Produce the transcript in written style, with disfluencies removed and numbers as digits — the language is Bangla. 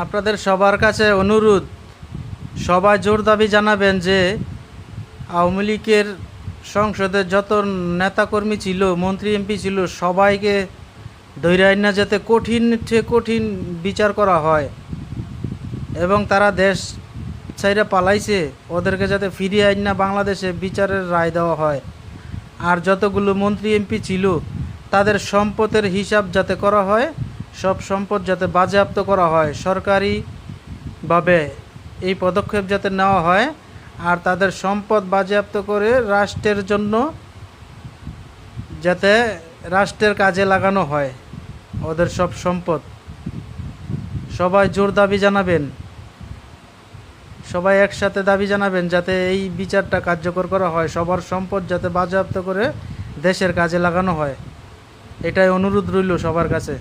আপনাদের সবার কাছে অনুরোধ, সবাই জোর দাবি জানাবেন যে আওয়ামী লীগের সংসদের যত নেতাকর্মী ছিল, মন্ত্রী এমপি ছিল, সবাইকে ধইরা আইনা যাতে কঠিন থেকে কঠিন বিচার করা হয় এবং তারা দেশ ছাইরা পালাইছে ওদেরকে যাতে ফিরিয়ে আইনা বাংলাদেশে বিচারের রায় দেওয়া হয়। আর যতগুলো মন্ত্রী এমপি ছিল তাদের সম্পদের হিসাব যাতে করা হয়, সব সম্পদ যাতে বাজেয়াপ্ত করা হয়, সরকারিভাবে এই পদক্ষেপ যাতে নেওয়া হয়। আর তাদের সম্পদ বাজেয়াপ্ত করে রাষ্ট্রের জন্য যাতে রাষ্ট্রের কাজে লাগানো হয় ওদের সব সম্পদ। সবাই জোর দাবি জানাবেন, সবাই একসাথে দাবি জানাবেন যাতে এই বিচারটা কার্যকর করা হয়, সবার সম্পদ যাতে বাজেয়াপ্ত করে দেশের কাজে লাগানো হয়। এটাই অনুরোধ রইল সবার কাছে।